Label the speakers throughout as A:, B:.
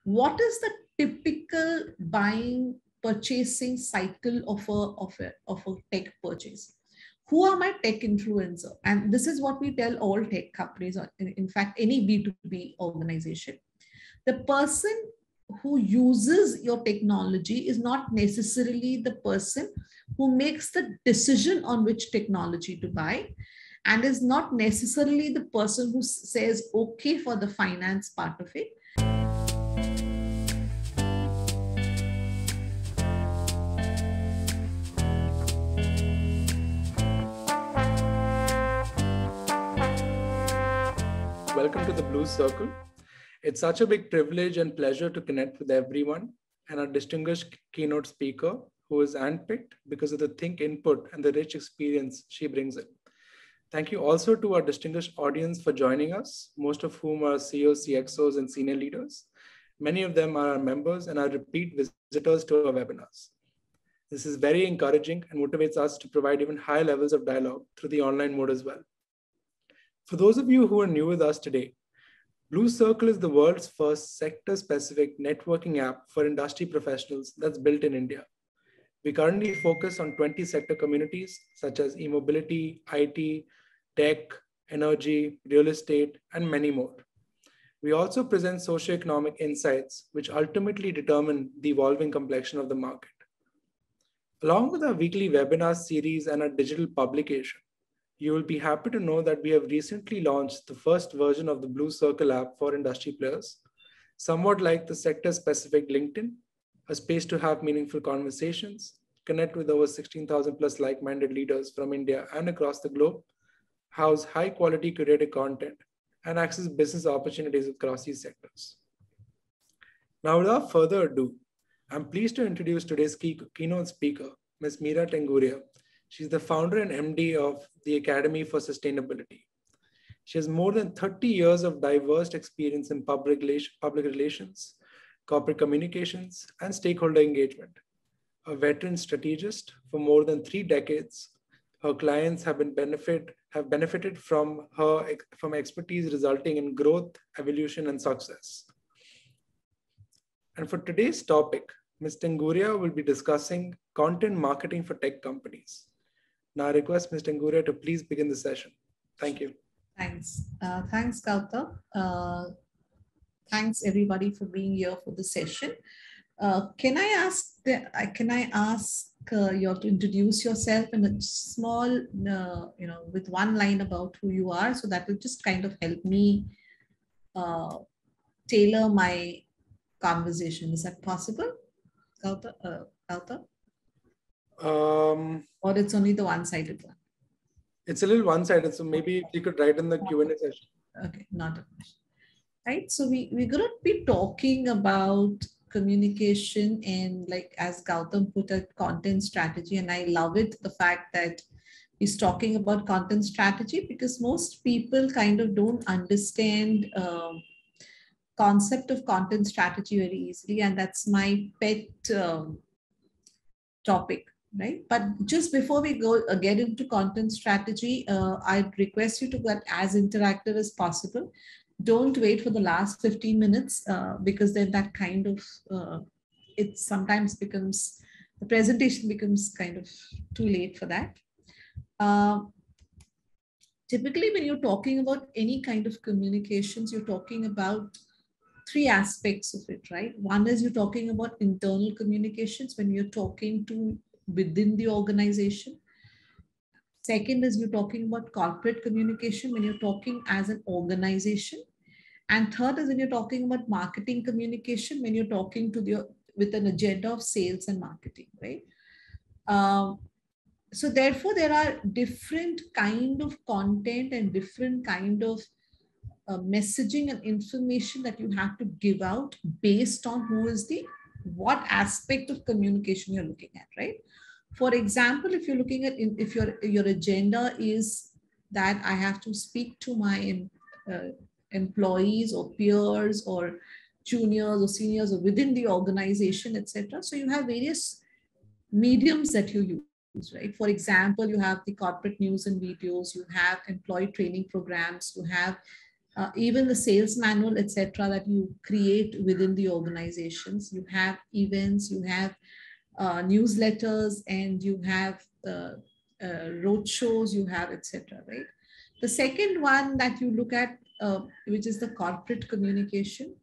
A: what is the typical buying purchasing cycle of a tech purchase? Who are my tech influencer? And this is what we tell all tech companies, or in fact, any B2B organization. The person who uses your technology is not necessarily the person who makes the decision on which technology to buy, and is not necessarily the person who says okay for the finance part of it.
B: Welcome to the Blue Circle. It's such a big privilege and pleasure to connect with everyone and our distinguished keynote speaker, who is handpicked because of the think input and the rich experience she brings in. Thank you also to our distinguished audience for joining us, most of whom are CEOs, CXOs, and senior leaders. Many of them are our members and are repeat visitors to our webinars. This is very encouraging and motivates us to provide even higher levels of dialogue through the online mode as well. For those of you who are new with us today, Blue Circle is the world's first sector-specific networking app for industry professionals that's built in India. We currently focus on 20 sector communities such as e-mobility, IT, tech, energy, real estate, and many more. We also present socioeconomic insights, which ultimately determine the evolving complexion of the market. Along with our weekly webinar series and our digital publication, you will be happy to know that we have recently launched the first version of the Blue Circle app for industry players, somewhat like the sector-specific LinkedIn, a space to have meaningful conversations, connect with over 16,000 plus like-minded leaders from India and across the globe, house high-quality curated content, and access business opportunities across these sectors. Now, without further ado, I'm pleased to introduce today's keynote speaker, Ms. Meera Tenguria. She's the founder and MD of the Academy for Sustainability. She has more than 30 years of diverse experience in public relations, corporate communications, and stakeholder engagement. A veteran strategist for more than 3 decades, her clients have benefited from expertise resulting in growth, evolution, and success. And for today's topic, Ms. Tenguria will be discussing content marketing for tech companies. Now I request Ms. Tenguria to please begin the session. Thank you.
A: Thanks. Thanks, Gautam. Thanks everybody for being here for the session. Can I ask you to introduce yourself in a small, with one line about who you are, so that will just kind of help me tailor my conversation. Is that possible, Gautam? Or it's only the one-sided one?
B: It's a little one-sided, so maybe you could write in the Q&A session.
A: Okay, not a question. Right, so we're going to be talking about communication and, like as Gautam put it, content strategy. And I love it, the fact that he's talking about content strategy, because most people kind of don't understand concept of content strategy very easily. And that's my pet topic. Right. But just before we get into content strategy, I'd request you to get as interactive as possible. Don't wait for the last 15 minutes because then that kind of, it sometimes becomes, the presentation becomes kind of too late for that. Typically, when you're talking about any kind of communications, you're talking about 3 aspects of it, right? One is you're talking about internal communications when you're talking to within the organization. Second is you're talking about corporate communication when you're talking as an organization. And third is when you're talking about marketing communication, when you're talking to with an agenda of sales and marketing, right? So therefore, there are different kind of content and different kind of messaging and information that you have to give out based on what aspect of communication you're looking at, right? For example, if you're looking at, if your agenda is that I have to speak to my employees or peers or juniors or seniors or within the organization, etc. So you have various mediums that you use, right? For example, you have the corporate news and videos, you have employee training programs, you have even the sales manual, etc., that you create within the organizations. You have events, you have newsletters, and you have road shows, you have, etc., right? The second one that you look at, which is the corporate communication.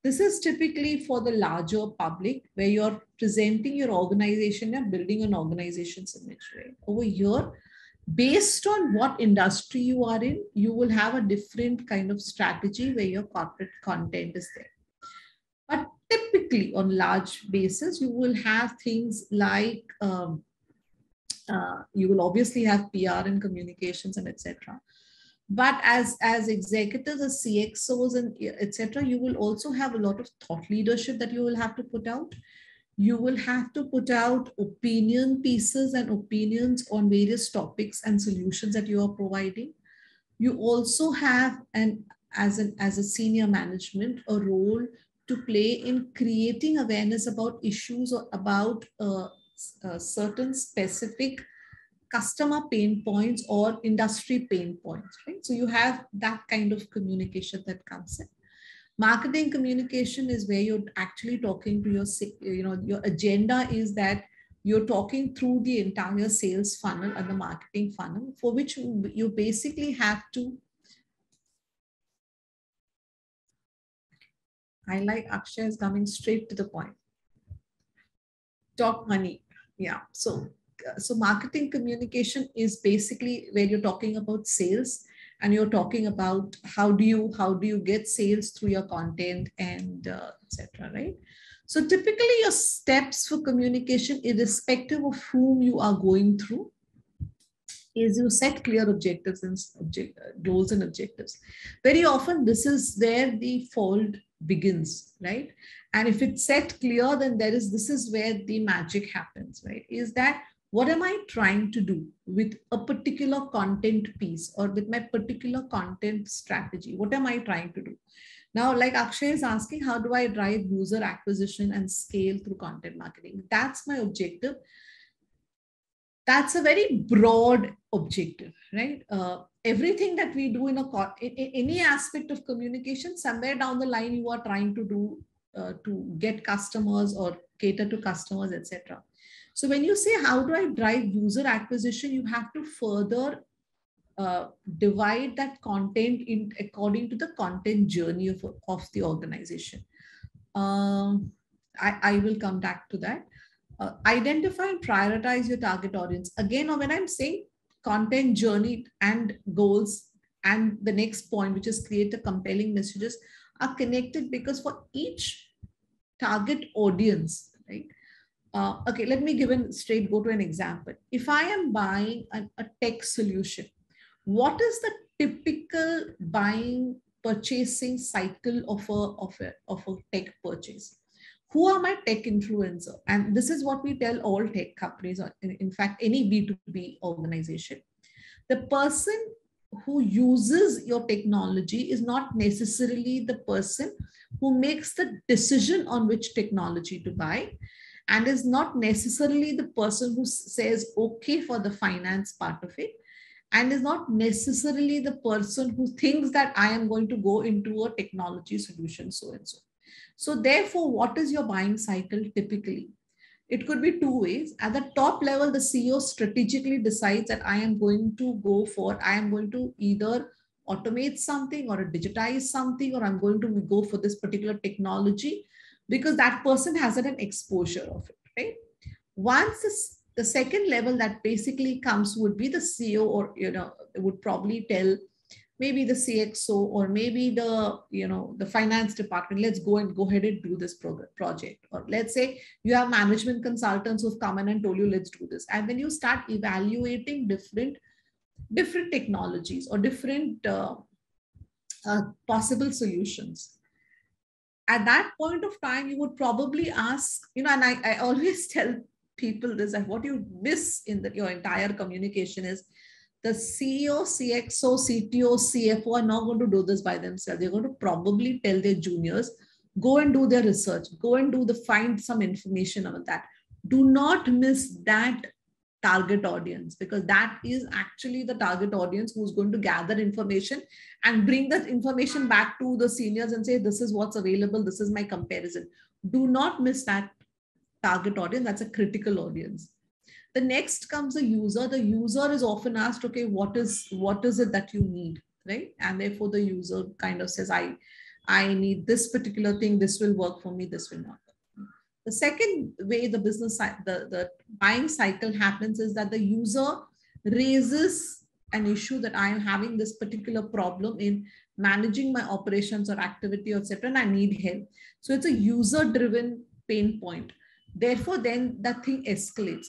A: This is typically for the larger public, where you're presenting your organization and building an organization's image, right? Over here, based on what industry you are in, you will have a different kind of strategy where your corporate content is there. But typically on large basis, you will have things like, you will obviously have PR and communications and etc. But as executives, as CXOs and etc., you will also have a lot of thought leadership that you will have to put out. You will have to put out opinion pieces and opinions on various topics and solutions that you are providing. You also have, as a senior management, a role to play in creating awareness about issues or about certain specific customer pain points or industry pain points, right? So you have that kind of communication that comes in. Marketing communication is where you're actually talking to your agenda is that you're talking through the entire sales funnel and the marketing funnel, for which you basically have to, I like Akshay is coming straight to the point. Talk money. Yeah. So marketing communication is basically where you're talking about sales, and you're talking about how do you get sales through your content and etc., right? So typically your steps for communication, irrespective of whom you are going through, is you set clear objectives and goals and objectives. Very often this is where the fault begins, right? And if it's set clear, then this is where the magic happens, right? Is that what am I trying to do with a particular content piece or with my particular content strategy? What am I trying to do? Now, like Akshay is asking, how do I drive user acquisition and scale through content marketing? That's my objective. That's a very broad objective, right? Everything that we do in any aspect of communication, somewhere down the line, you are trying to do to get customers or cater to customers, etc. So when you say, how do I drive user acquisition, you have to further divide that content in according to the content journey of the organization. I will come back to that. Identify and prioritize your target audience. Again, when I'm saying content journey and goals, and the next point, which is create a compelling messages, are connected, because for each target audience, right? Okay, let me go to an example. If I am buying a tech solution, what is the typical purchasing cycle of a tech purchase? Who are my tech influencer? And this is what we tell all tech companies, or in fact, any B2B organization. The person who uses your technology is not necessarily the person who makes the decision on which technology to buy, and is not necessarily the person who says okay for the finance part of it, and is not necessarily the person who thinks that I am going to go into a technology solution so and so. So therefore, what is your buying cycle typically? It could be two ways. At the top level, the CEO strategically decides that I am going to either automate something or digitize something, or I'm going to go for this particular technology, because that person has an exposure of it, right? Once the second level that basically comes would be the CEO, or would probably tell maybe the CXO or maybe the finance department, let's go ahead and do this project. Or let's say you have management consultants who've come in and told you, let's do this. And then you start evaluating different technologies or different possible solutions. At that point of time, you would probably ask, and I always tell people this, that what you miss in your entire communication is the CEO, CXO, CTO, CFO are not going to do this by themselves. They're going to probably tell their juniors, go and do their research, go and find some information on that. Do not miss that target audience, because that is actually the target audience who's going to gather information and bring that information back to the seniors and say, this is what's available, this is my comparison. Do not miss that target audience. That's a critical audience. The next comes the user. The user is often asked, okay, what is it that you need, right? And therefore the user kind of says, I need this particular thing, this will work for me, this will not. The second way the the buying cycle happens is that the user raises an issue that I am having this particular problem in managing my operations or activity, etc., and I need help. So it's a user-driven pain point. Therefore, then that thing escalates.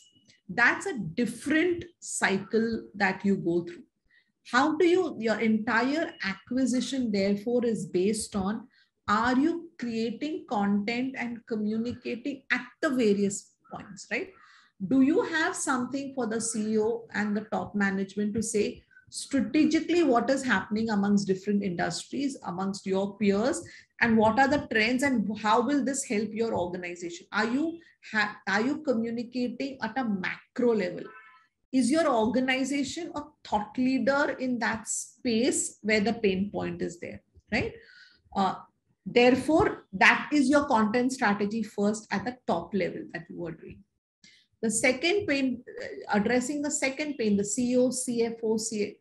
A: That's a different cycle that you go through. How do your entire acquisition, therefore, is based on, are you creating content and communicating at the various points, right? Do you have something for the CEO and the top management to say strategically what is happening amongst different industries, amongst your peers, and what are the trends and how will this help your organization? Are you communicating at a macro level? Is your organization a thought leader in that space where the pain point is there, right? Therefore, that is your content strategy first at the top level that you are doing. The second pain, addressing the second pain, the CEO, CFO,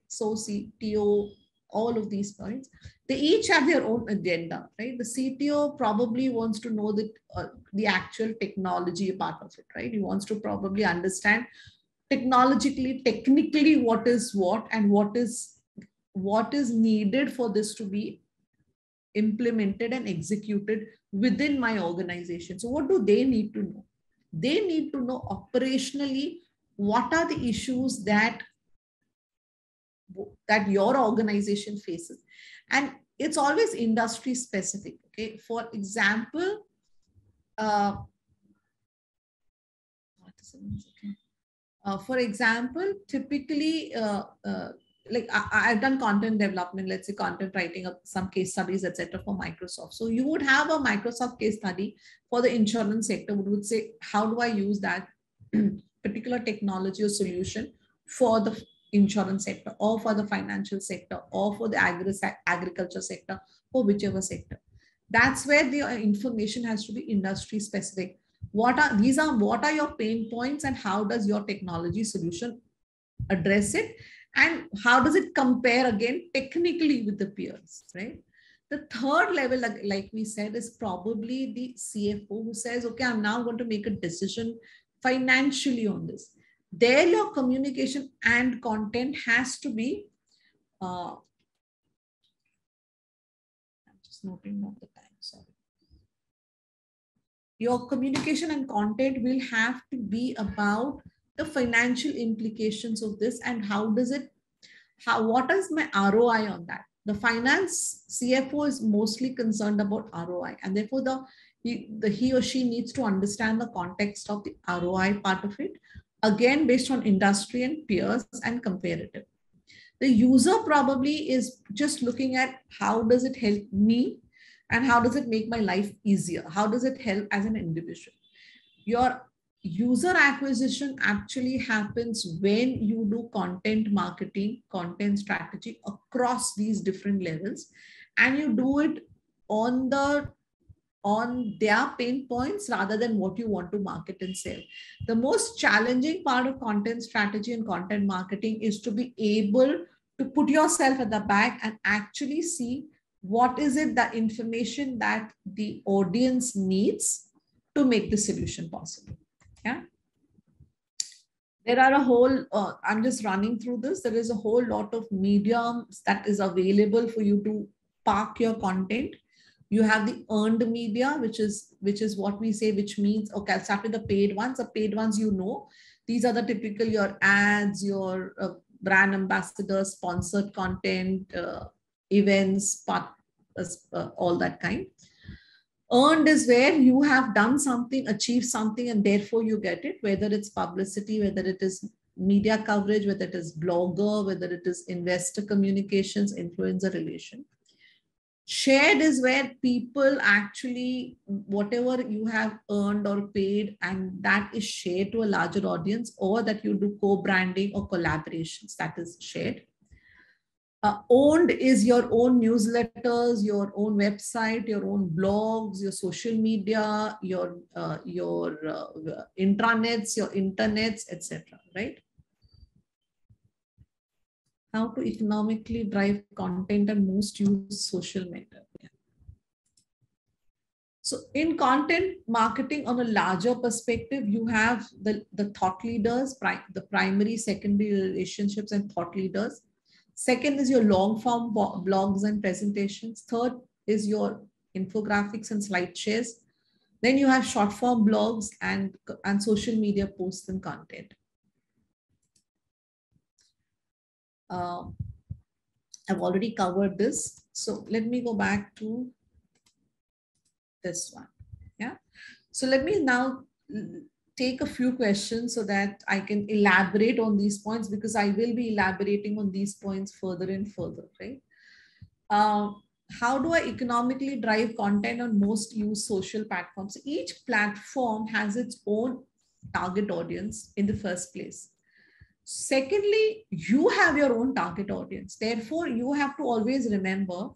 A: CTO, all of these points, they each have their own agenda, right? The CTO probably wants to know the actual technology part of it, right? He wants to probably understand technologically, technically what is what and what is needed for this to be implemented and executed within my organization. So what do they need to know? They need to know operationally what are the issues that your organization faces. And it's always industry specific. Okay. For example, typically, like I've done content development, let's say content writing of some case studies, etc., for Microsoft. So you would have a Microsoft case study for the insurance sector, would say, how do I use that particular technology or solution for the insurance sector, or for the financial sector, or for the agriculture sector, or whichever sector. That's where the information has to be industry specific. What are your pain points, and how does your technology solution address it, and how does it compare again technically with the peers, right? The third level, like we said, is probably the CFO who says, okay, I'm now going to make a decision financially on this. There your communication and content has to be, I'm just noting down the time, sorry. Your communication and content will have to be about the financial implications of this, and what is my ROI on that? The finance CFO is mostly concerned about ROI, and therefore he or she needs to understand the context of the ROI part of it, again based on industry and peers and comparative. The user probably is just looking at how does it help me, and how does it make my life easier? How does it help as an individual? Your user acquisition actually happens when you do content marketing, content strategy across these different levels, and you do it on their pain points rather than what you want to market and sell. The most challenging part of content strategy and content marketing is to be able to put yourself at the back and actually see what is it, the information that the audience needs to make the solution possible. Yeah. There are a whole, I'm just running through this. There is a whole lot of mediums that is available for you to park your content. You have the earned media, which is what we say, which means, okay, I'll start with the paid ones. The paid ones, these are the typical, your ads, your brand ambassadors, sponsored content, events, all that kind. Earned is where you have done something, achieved something, and therefore you get it, whether it's publicity, whether it is media coverage, whether it is blogger, whether it is investor communications, influencer relation. Shared is where people actually, whatever you have earned or paid, and that is shared to a larger audience, or that you do co-branding or collaborations, that is shared. Owned is your own newsletters, your own website, your own blogs, your social media, your intranets, your internets, etc. Right? How to economically drive content and most use social media. So in content marketing on a larger perspective, you have the thought leaders, the primary, secondary relationships and thought leaders. Second is your long form blogs and presentations. Third is your infographics and slide shares. Then you have short form blogs and social media posts and content. I've already covered this. So let me go back to this one. Yeah. So let me now take a few questions so that I can elaborate on these points, because I will be elaborating on these points further and further, right? How do I economically drive content on most used social platforms? Each platform has its own target audience in the first place. Secondly, you have your own target audience. Therefore, you have to always remember,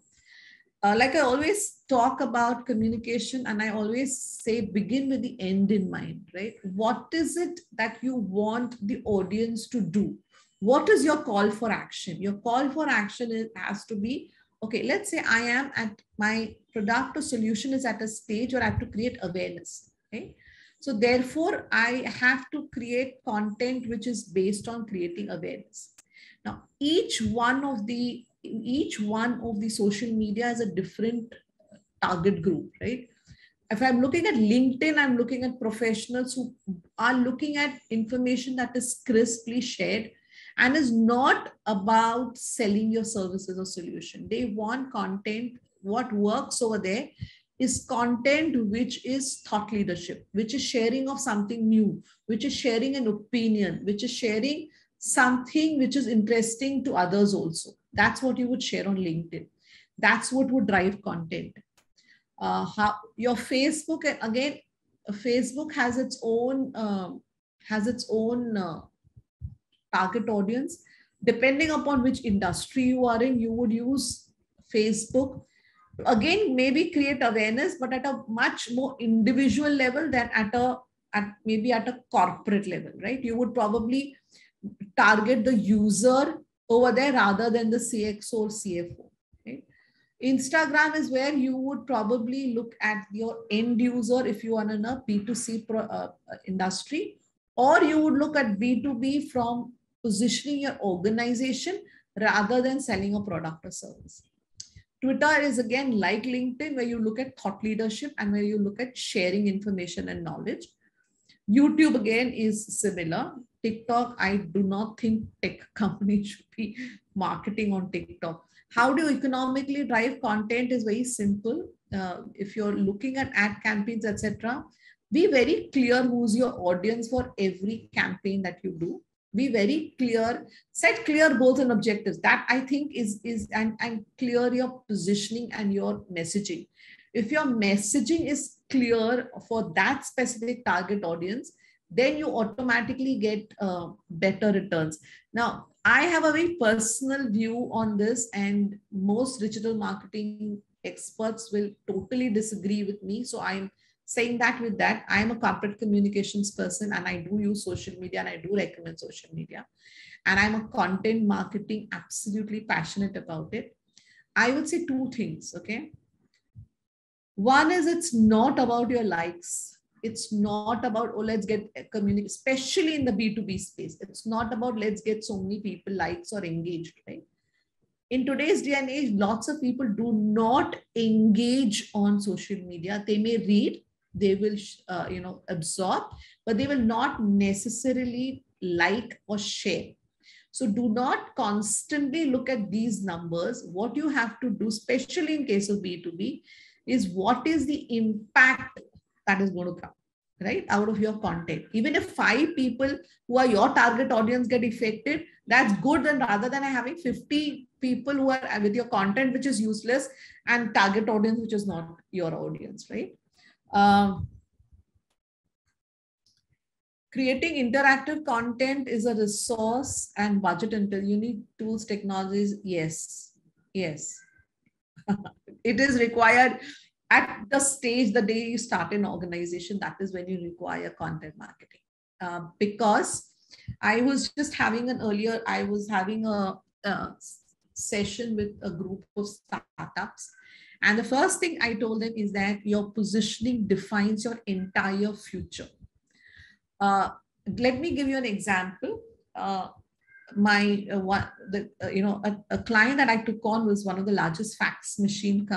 A: like I always talk about communication, and I always say begin with the end in mind, right? What is it that you want the audience to do? What is your call for action? Your call for action has to be, okay, let's say I am at my product or solution is at a stage where I have to create awareness, right? So therefore, I have to create content which is based on creating awareness. Now, each one of the social media has a different target group, right? If I'm looking at LinkedIn, I'm looking at professionals who are looking at information that is crisply shared and is not about selling your services or solution. They want content. What works over there is content which is thought leadership, which is sharing of something new, which is sharing an opinion, which is sharing something which is interesting to others also. That's what you would share on LinkedIn. That's what would drive content. How your Facebook, again, Facebook has its own target audience. Depending upon which industry you are in, you would use Facebook. Again, maybe create awareness, but at a much more individual level than maybe at a corporate level, right? You would probably target the user over there rather than the CXO or CFO. Okay? Instagram is where you would probably look at your end user if you are in a B2C industry, or you would look at B2B from positioning your organization rather than selling a product or service. Twitter is again like LinkedIn, where you look at thought leadership and where you look at sharing information and knowledge. YouTube again is similar. TikTok, I do not think tech companies should be marketing on TikTok. How do you economically drive content is very simple. If you're looking at ad campaigns, etc., be very clear who's your audience for every campaign that you do. Be very clear, set clear goals and objectives. That I think is and clear your positioning and your messaging. If your messaging is clear for that specific target audience, then you automatically get better returns. Now, I have a very personal view on this, and most digital marketing experts will totally disagree with me. So I'm saying that with that, I'm a corporate communications person, and I do use social media, and I do recommend social media. And I'm a content marketing, absolutely passionate about it. I would say two things, okay? One is it's not about your likes. It's not about, oh, let's get community, especially in the B2B space. It's not about let's get so many people likes or engaged, right? In today's day and age, lots of people do not engage on social media. They may read, they will, absorb, but they will not necessarily like or share. So do not constantly look at these numbers. What you have to do, especially in case of B2B, is what is the impact that is going to come, right, out of your content. Even if 5 people who are your target audience get affected, that's good than rather than having 50 people who are with your content, which is useless, and target audience, which is not your audience, right? Creating interactive content is a resource and budget until you need tools, technologies. Yes, yes. It is required at the stage, the day you start an organization, that is when you require content marketing. Because I was just having I was having a session with a group of startups. And the first thing I told them is that your positioning defines your entire future. Let me give you an example. A client that I took on was one of the largest fax machine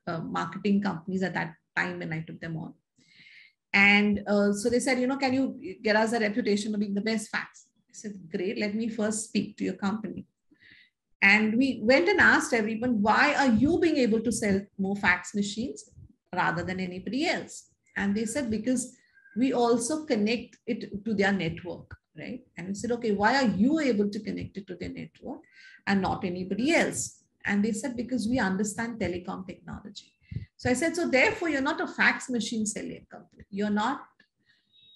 A: marketing companies at that time when I took them on. And so they said, can you get us a reputation of being the best fax? I said, great, let me first speak to your company. And we went and asked everyone, why are you being able to sell more fax machines rather than anybody else? And they said, because we also connect it to their network, right? And we said, okay, why are you able to connect it to their network and not anybody else? And they said, because we understand telecom technology. So I said, so therefore you're not a fax machine selling company. You're not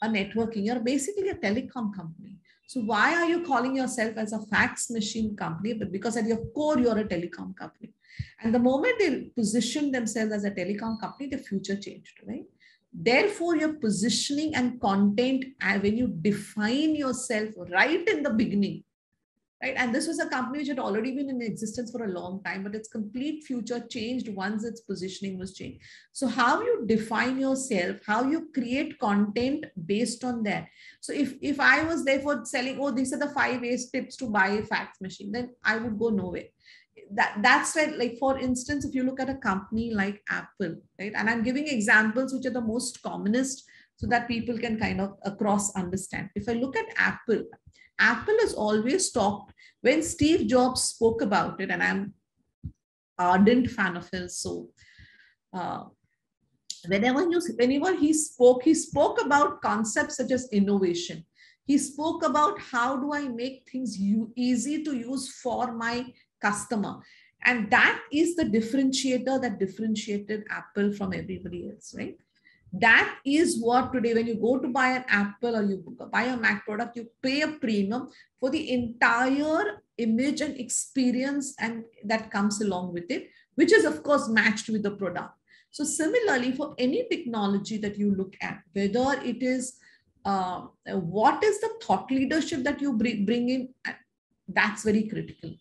A: a networking, you're basically a telecom company. So why are you calling yourself as a fax machine company? But because at your core, you're a telecom company. And the moment they position themselves as a telecom company, the future changed, right? Therefore, your positioning and content, when you define yourself right in the beginning, right? And this was a company which had already been in existence for a long time, but its complete future changed once its positioning was changed. So how you define yourself, how you create content based on that. So if I was therefore selling, oh, these are the 5 tips to buy a fax machine, then I would go nowhere. That's right. Like, for instance, if you look at a company like Apple, right? And I'm giving examples which are the most commonest so that people can kind of across understand. If I look at Apple, Apple has always talked, when Steve Jobs spoke about it, and I'm ardent fan of his, so whenever he spoke about concepts such as innovation. He spoke about how do I make things easy to use for my customer. And that is the differentiator that differentiated Apple from everybody else, right? That is what today, when you go to buy an Apple or you buy a Mac product, you pay a premium for the entire image and experience and that comes along with it, which is of course matched with the product. So similarly, for any technology that you look at, whether it is what is the thought leadership that you bring in, that's very critical.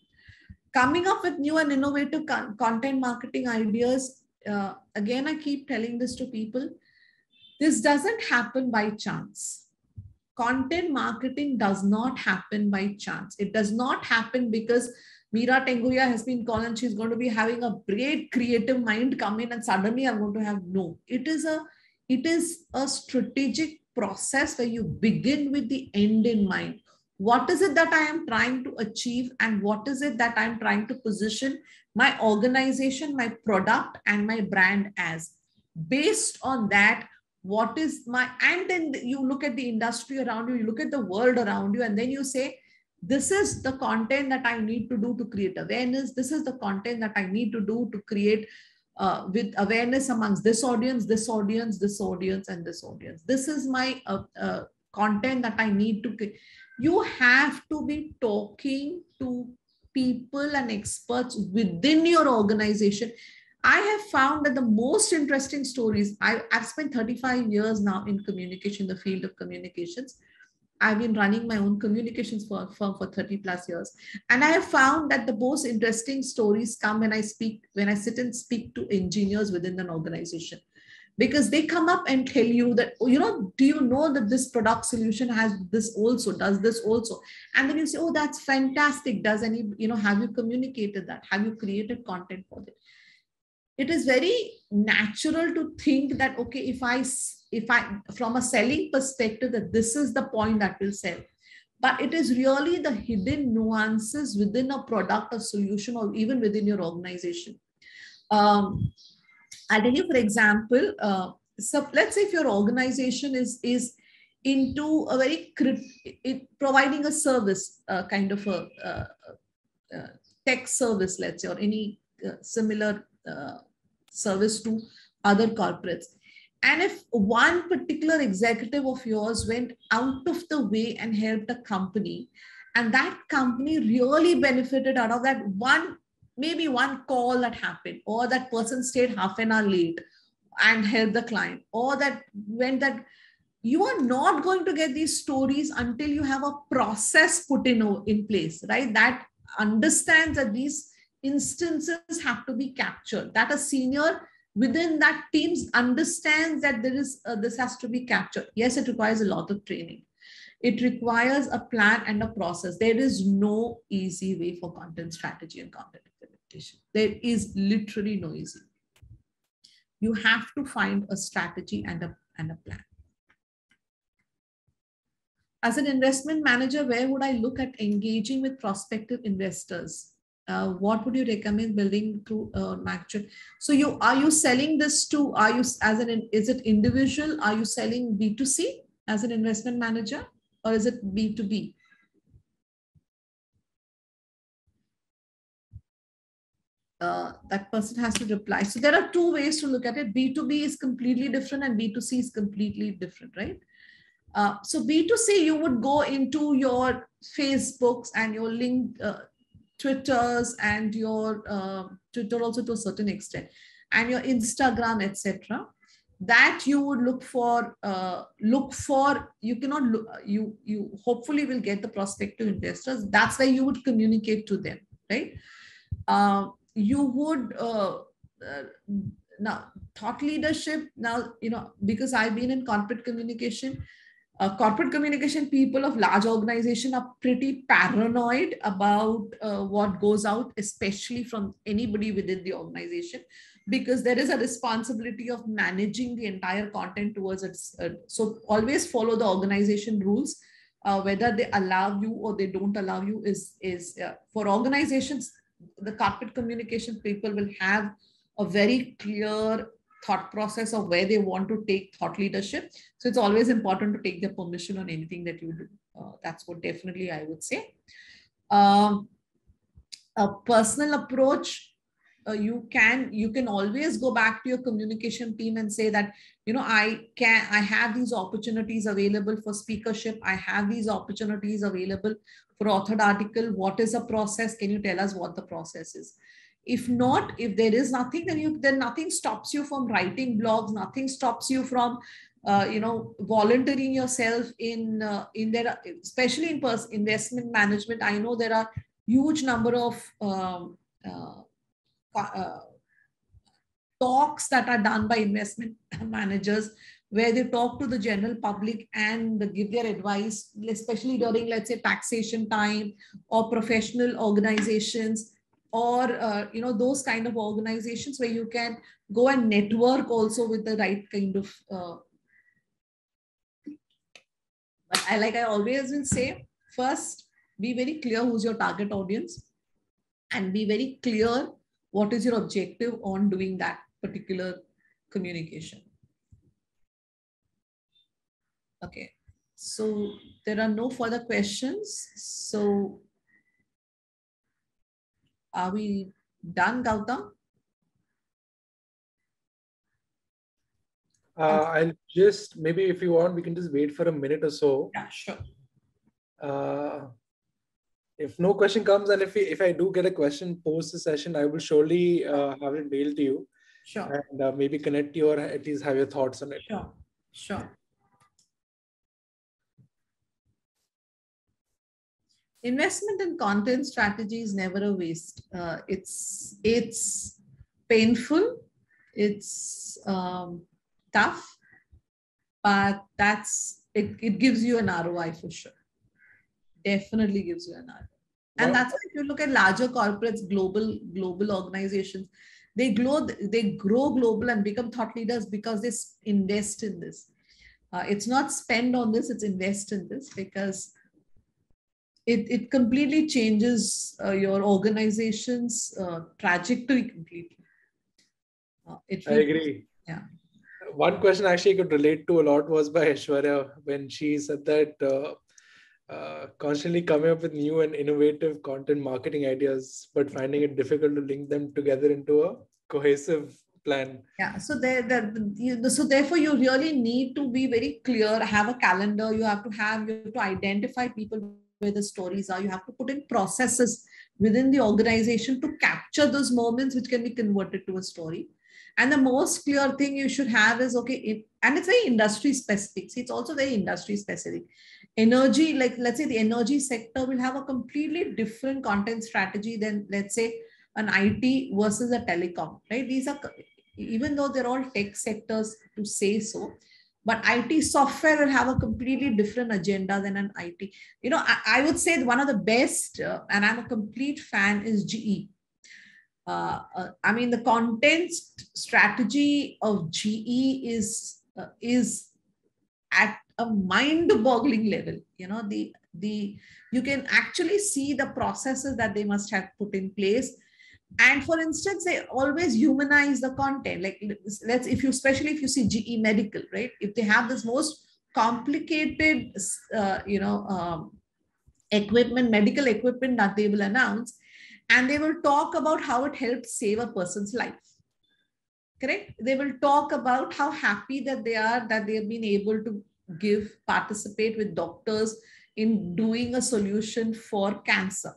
A: Coming up with new and innovative content marketing ideas. Again, I keep telling this to people. This doesn't happen by chance. Content marketing does not happen by chance. It does not happen because Meera Tenguria has been called and she's going to be having a great creative mind come in and suddenly I'm going to have no. It is a strategic process where you begin with the end in mind. What is it that I am trying to achieve and what is it that I'm trying to position my organization, my product and my brand as? Based on that, what is my, and then you look at the industry around you, you look at the world around you, and then you say, this is the content that I need to do to create awareness. This is the content that I need to do to create with awareness amongst this audience, this audience, this audience, and this audience. This is my content that I need to create. You have to be talking to people and experts within your organization. I have found that the most interesting stories, I've spent 35 years now in communication, the field of communications. I've been running my own communications firm for 30 plus years. And I have found that the most interesting stories come when I sit and speak to engineers within an organization. Because they come up and tell you that, do you know that this product solution has this also, does this also? And then you say, oh, that's fantastic. Does any, have you communicated that? Have you created content for it? It is very natural to think that, okay, if I, from a selling perspective, that this is the point that will sell. But it is really the hidden nuances within a product or solution or even within your organization. I'll tell you, for example, so let's say if your organization is into a very providing a service kind of a tech service, let's say, or any similar service to other corporates. And if one particular executive of yours went out of the way and helped a company, and that company really benefited out of that maybe one call that happened, or that person stayed half an hour late and helped the client, or that you are not going to get these stories until you have a process put in place, right? That understands that these instances have to be captured, that a senior within that team understands that this has to be captured. Yes, it requires a lot of training. It requires a plan and a process. There is no easy way for content strategy and content implementation. There is literally no easy. You have to find a strategy and a plan. As an investment manager, where would I look at engaging with prospective investors? What would you recommend building through manager? So are you selling this to, is it individual? Are you selling B2C as an investment manager, or is it B2B? That person has to reply. So there are two ways to look at it. B2B is completely different and B2C is completely different, right? So B2C, you would go into your Facebooks and your Twitters and your Twitter also to a certain extent, and your Instagram, etc. That you would look for. You cannot look. You hopefully will get the prospective investors. That's where you would communicate to them, right? You would now thought leadership. Now because I've been in corporate communication. Corporate communication people of large organization are pretty paranoid about what goes out, especially from anybody within the organization, because there is a responsibility of managing the entire content towards it. So always follow the organization rules, whether they allow you or they don't allow you is for organizations. The corporate communication people will have a very clear thought process of where they want to take thought leadership. So it's always important to take their permission on anything that you do. That's what definitely I would say. A personal approach, you can always go back to your communication team and say that, I have these opportunities available for speakership. I have these opportunities available for authored article. What is the process? Can you tell us what the process is? If not, if there is nothing, then nothing stops you from writing blogs. Nothing stops you from, volunteering yourself in there, especially in investment management. I know there are huge number of talks that are done by investment managers, where they talk to the general public and give their advice, especially during, let's say, taxation time or professional organizations, or those kind of organizations where you can go and network also with the right kind of but I always will say, first be very clear who's your target audience, and be very clear what is your objective on doing that particular communication. Okay, so there are no further questions. So are we done, Gautam?
B: I'll just, maybe if you want, we can just wait for a minute or so.
A: Yeah, sure.
B: If no question comes, and if I do get a question post the session, I will surely have it mailed to you.
A: Sure.
B: And maybe connect you, or at least have your thoughts on it.
A: Sure. Sure. Investment in content strategy is never a waste. It's painful. It's tough, but it gives you an ROI for sure. Definitely gives you an ROI. And that's why if you look at larger corporates, global organizations, they grow global and become thought leaders because they invest in this. It's not spend on this, it's invest in this, because it completely changes your organization's trajectory completely.
B: I agree.
A: Yeah.
B: One question actually I could relate to a lot was by Aishwarya, when she said that constantly coming up with new and innovative content marketing ideas, but finding it difficult to link them together into a cohesive plan.
A: Yeah. So so therefore you really need to be very clear, have a calendar. You have to identify people where the stories are. You have to put in processes within the organization to capture those moments which can be converted to a story. And the most clear thing you should have is, okay, and it's very industry specific. See, it's also very industry specific. Energy, like let's say the energy sector will have a completely different content strategy than, let's say, an IT versus a telecom, right? These are, even though they're all tech sectors to say so, but IT software will have a completely different agenda than an IT. You know, I would say one of the best, and I'm a complete fan, is GE. I mean, the content strategy of GE is at a mind-boggling level. You know, you can actually see the processes that they must have put in place. And for instance, they always humanize the content. Like, especially if you see GE Medical, right? If they have this most complicated, medical equipment that they will announce, and they will talk about how it helped save a person's life. Correct? They will talk about how happy that they are that they have been able to participate with doctors in doing a solution for cancer,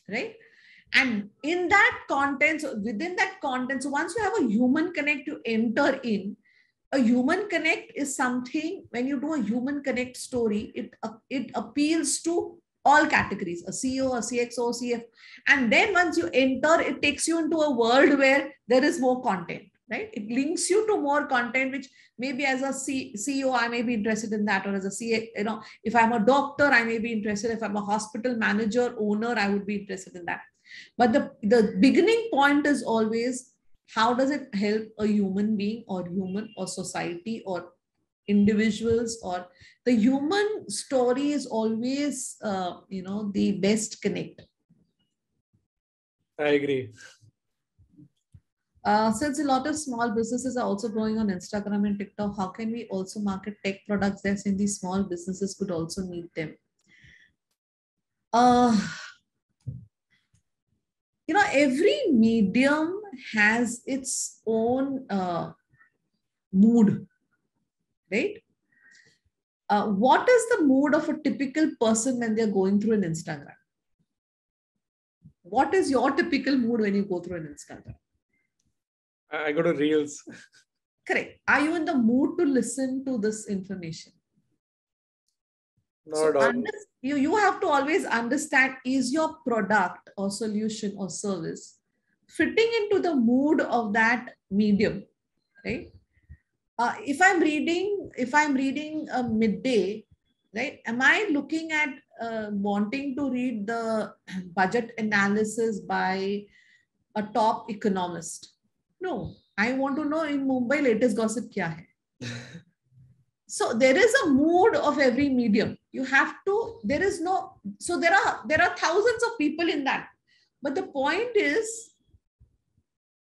A: right? And in that content, within that content, so once you have a human connect to enter in, a human connect is something, when you do a human connect story, it appeals to all categories, a CEO, a CXO, CF. And then once you enter, it takes you into a world where there is more content, right? It links you to more content, which maybe as a CEO, I may be interested in that, or as a CA, you know, if I'm a doctor, I may be interested. If I'm a hospital manager, owner, I would be interested in that. But the beginning point is always, how does it help a human being or society or individuals, or the human story is always, the best connect.
B: I agree.
A: Since a lot of small businesses are also growing on Instagram and TikTok, how can we also market tech products there, since these small businesses could also need them? Every medium has its own mood, right? What is the mood of a typical person when they're going through an Instagram? What is your typical mood when you go through an Instagram?
B: I go to Reels.
A: Correct. Are you in the mood to listen to this information?
B: Not at all.
A: You have to always understand, is your product or solution or service fitting into the mood of that medium, right? If I'm reading a midday, right? Am I looking at wanting to read the budget analysis by a top economist? No, I want to know in Mumbai latest gossip kya hai. So there is a mood of every medium. You have to, there are thousands of people in that. But the point is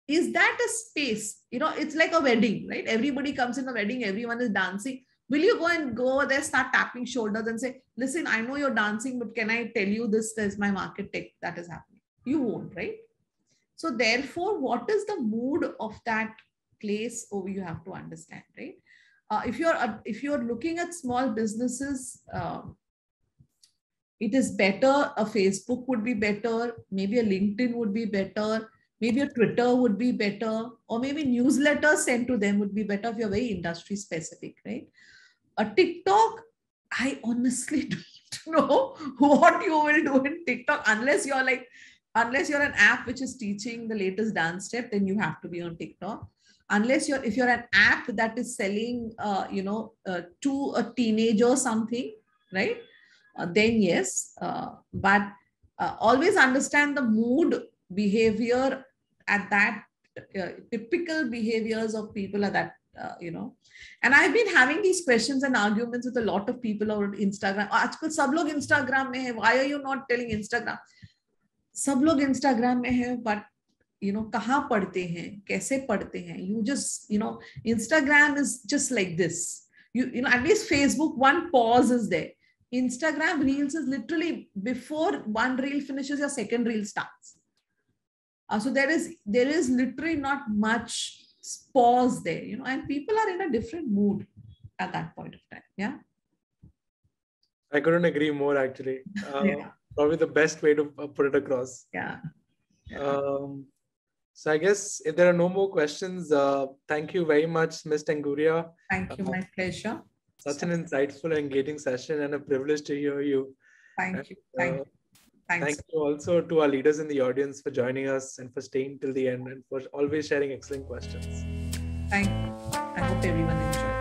A: that a space? It's like a wedding, right? Everybody comes in a wedding, everyone is dancing. Will you go over there, start tapping shoulders and say, listen, I know you're dancing, but can I tell you this? There's my market tech that is happening. You won't, right? So therefore, what is the mood of that place? You have to understand, right? If you're looking at small businesses, it is better. A Facebook would be better. Maybe a LinkedIn would be better. Maybe a Twitter would be better, or maybe newsletters sent to them would be better if you're very industry specific, right? A TikTok, I honestly don't know what you will do in TikTok unless you're an app which is teaching the latest dance step, then you have to be on TikTok. If you're an app that is selling, to a teenager or something, right? Then yes, but always understand the mood, behavior at that, typical behaviors of people at that, And I've been having these questions and arguments with a lot of people on Instagram. Aajkal sab log Instagram mein hai. Why are you not telling Instagram? Sab log Instagram mein hai, but kahan padhte hain, kaise padhte hain? You just, Instagram is just like this. At least Facebook, one pause is there. Instagram Reels is literally before one reel finishes, your second reel starts. So there is literally not much pause there, and people are in a different mood at that point of time. Yeah.
B: I couldn't agree more, actually.
A: Yeah.
B: Probably the best way to put it across.
A: Yeah.
B: So I guess if there are no more questions, thank you very much, Ms. Tenguria.
A: Thank you. My pleasure.
B: Such an insightful and engaging session, and a privilege to hear you.
A: Thank you. Thanks.
B: Thank you also to our leaders in the audience for joining us and for staying till the end and for always sharing excellent questions.
A: Thank you. I hope everyone enjoyed.